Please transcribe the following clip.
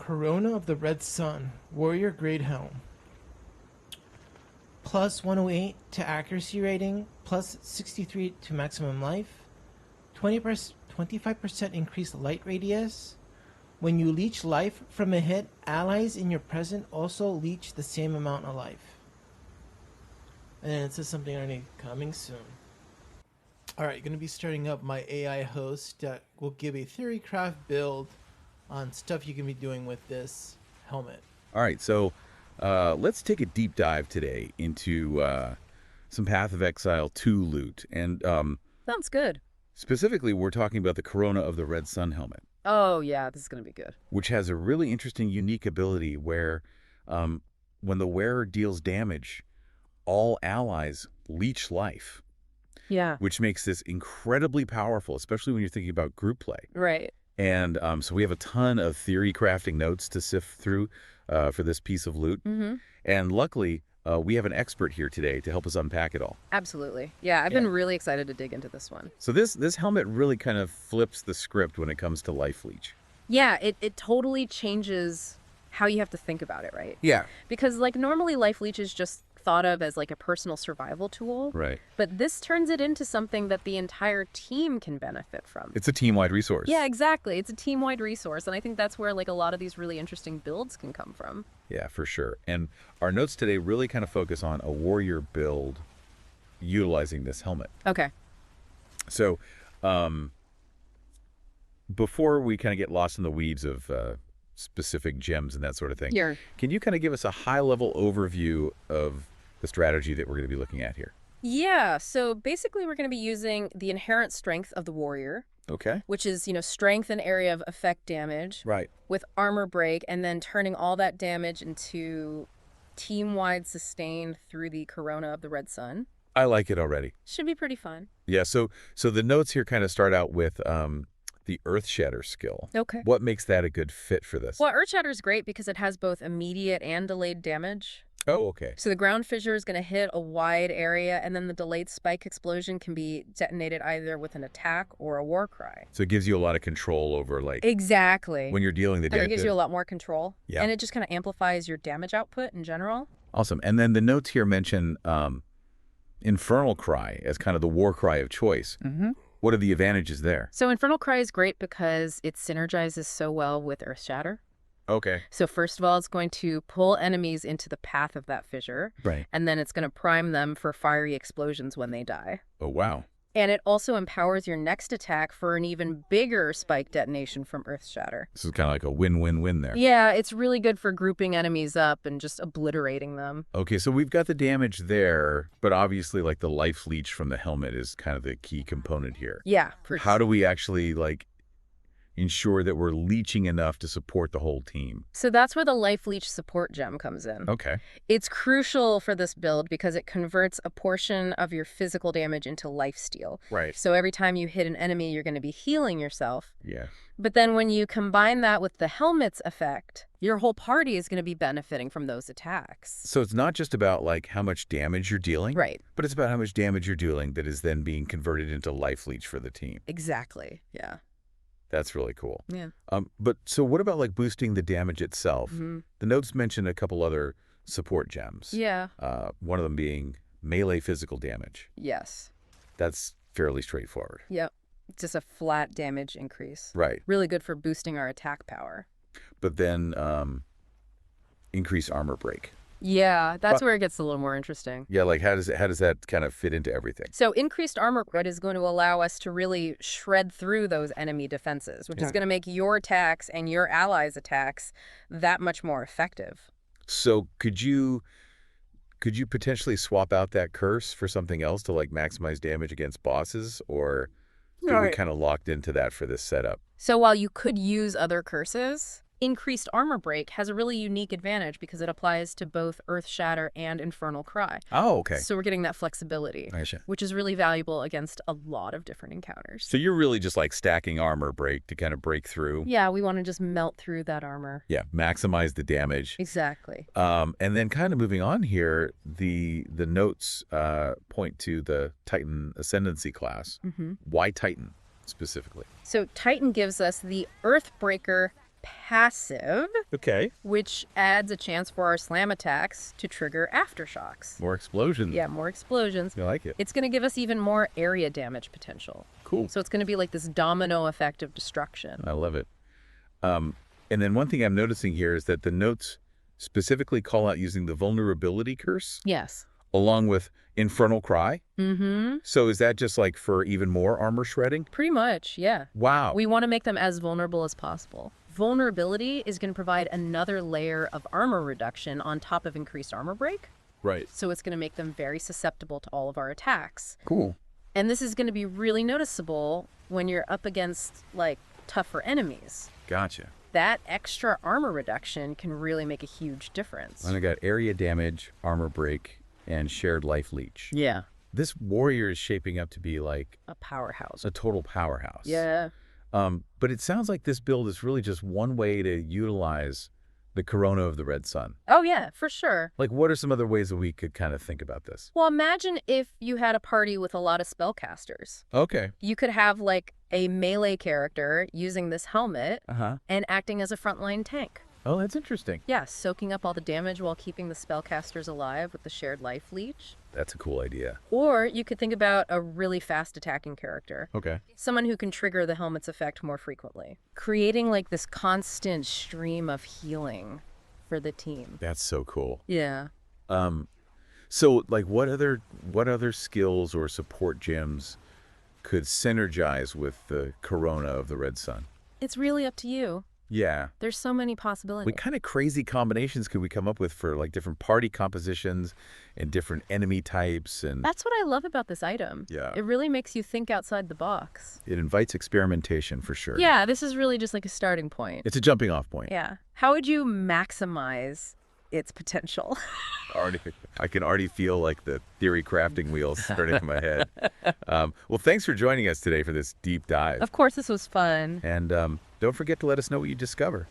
Corona of the Red Sun, Warrior Grade Helm. Plus 108 to accuracy rating, plus 63 to maximum life, 25% increased light radius. When you leech life from a hit, allies in your present also leech the same amount of life. And then it says something underneath, coming soon. Alright, going to be starting up my AI host that will give a Theorycraft build on stuff you can be doing with this helmet. All right, so let's take a deep dive today into some Path of Exile 2 loot. And sounds good. Specifically, we're talking about the Corona of the Red Sun helmet. Oh, yeah, this is going to be good. Which has a really interesting, unique ability where when the wearer deals damage, all allies leech life. Yeah. Which makes this incredibly powerful, especially when you're thinking about group play. Right. And so we have a ton of theory crafting notes to sift through for this piece of loot. Mm-hmm. And luckily, we have an expert here today to help us unpack it all. Absolutely. Yeah, I've been really excited to dig into this one. So this helmet really kind of flips the script when it comes to life leech. Yeah, it totally changes how you have to think about it, right? Yeah. Because like normally life leech is just thought of as like a personal survival tool. Right. But this turns it into something that the entire team can benefit from. It's a team-wide resource. Yeah, exactly. It's a team-wide resource. And I think that's where like a lot of these really interesting builds can come from. Yeah, for sure. And our notes today really kind of focus on a warrior build utilizing this helmet. Okay. So before we kind of get lost in the weeds of specific gems and that sort of thing, can you kind of give us a high-level overview of the strategy that we're going to be looking at here? Yeah, so basically we're going to be using the inherent strength of the warrior. Okay. Which is, strength and area of effect damage. Right. With armor break, and then turning all that damage into team-wide sustain through the Corona of the Red Sun. I like it already. Should be pretty fun. Yeah, so the notes here kind of start out with the Earth Shatter skill. Okay. What makes that a good fit for this? Well, Earth Shatter is great because it has both immediate and delayed damage. Oh, okay. So the ground fissure is going to hit a wide area, and then the delayed spike explosion can be detonated either with an attack or a war cry. So it gives you a lot of control over, like... Exactly. When you're dealing the damage. It gives you a lot more control. Yeah. And it just kind of amplifies your damage output in general. Awesome. And then the notes here mention Infernal Cry as kind of the war cry of choice. Mm-hmm. What are the advantages there? So Infernal Cry is great because it synergizes so well with Earth Shatter. Okay. So first of all, it's going to pull enemies into the path of that fissure. Right. And then it's going to prime them for fiery explosions when they die. Oh, wow. And it also empowers your next attack for an even bigger spike detonation from Earth Shatter. This is kind of like a win-win-win there. Yeah, it's really good for grouping enemies up and just obliterating them. Okay, so we've got the damage there, but obviously like the life leech from the helmet is kind of the key component here. Yeah. How do we actually like ensure that we're leeching enough to support the whole team? So that's where the life leech support gem comes in. Okay. It's crucial for this build because it converts a portion of your physical damage into lifesteal. Right. So every time you hit an enemy, you're going to be healing yourself. Yeah. But then when you combine that with the helmet's effect, your whole party is going to be benefiting from those attacks. So it's not just about like how much damage you're dealing. Right. But it's about how much damage you're dealing that is then being converted into life leech for the team. Exactly. Yeah. That's really cool. Yeah. But so what about like boosting the damage itself? Mm-hmm. The notes mention a couple other support gems. Yeah. One of them being melee physical damage. Yes. That's fairly straightforward. Yep. Just a flat damage increase. Right. Really good for boosting our attack power. But then increase armor break. Yeah, that's where it gets a little more interesting. Yeah, like how does that kind of fit into everything? So increased armor break is going to allow us to really shred through those enemy defenses, which is going to make your attacks and your allies' attacks that much more effective. So could you potentially swap out that curse for something else to like maximize damage against bosses, or are we kind of locked into that for this setup? So while you could use other curses, increased armor break has a really unique advantage because it applies to both Earth Shatter and Infernal Cry. Oh, okay. So we're getting that flexibility, which is really valuable against a lot of different encounters. So you're really just like stacking armor break to kind of break through. Yeah, we want to just melt through that armor. Yeah, maximize the damage. Exactly. And then kind of moving on here, the notes point to the Titan Ascendancy class. Mm-hmm. Why Titan specifically? So Titan gives us the Earthbreaker passive, Okay. which adds a chance for our slam attacks to trigger aftershocks. More explosions. Yeah, more explosions. I like it. It's going to give us even more area damage potential. Cool. So it's going to be like this domino effect of destruction. I love it. And then one thing I'm noticing here is that the notes specifically call out using the vulnerability curse Yes. along with infernal cry. Mm-hmm. So is that just like for even more armor shredding? Pretty much, yeah. Wow. We want to make them as vulnerable as possible. Vulnerability is going to provide another layer of armor reduction on top of increased armor break. Right. So it's going to make them very susceptible to all of our attacks. Cool. And this is going to be really noticeable when you're up against, like, tougher enemies. Gotcha. That extra armor reduction can really make a huge difference. And I got area damage, armor break, and shared life leech. Yeah. This warrior is shaping up to be like A powerhouse. a total powerhouse. Yeah. But it sounds like this build is really just one way to utilize the corona of the red sun. Oh, yeah, for sure. Like, what are some other ways that we could kind of think about this? Well, imagine if you had a party with a lot of spellcasters. Okay. You could have, like, a melee character using this helmet Uh-huh. and acting as a frontline tank. Oh, that's interesting. Yeah, soaking up all the damage while keeping the spellcasters alive with the shared life leech. That's a cool idea. Or you could think about a really fast attacking character. Okay. Someone who can trigger the helmet's effect more frequently. Creating like this constant stream of healing for the team. That's so cool. Yeah. So like what other skills or support gems could synergize with the corona of the red sun? It's really up to you. Yeah. There's so many possibilities. What kind of crazy combinations could we come up with for like different party compositions and different enemy types? And That's what I love about this item. Yeah. It really makes you think outside the box. it invites experimentation for sure. Yeah, this is really just like a starting point. It's a jumping off point. Yeah. How would you maximize its potential? I can already feel like the theory crafting wheels turning in my head. Well, thanks for joining us today for this deep dive. Of course, this was fun. And don't forget to let us know what you discover.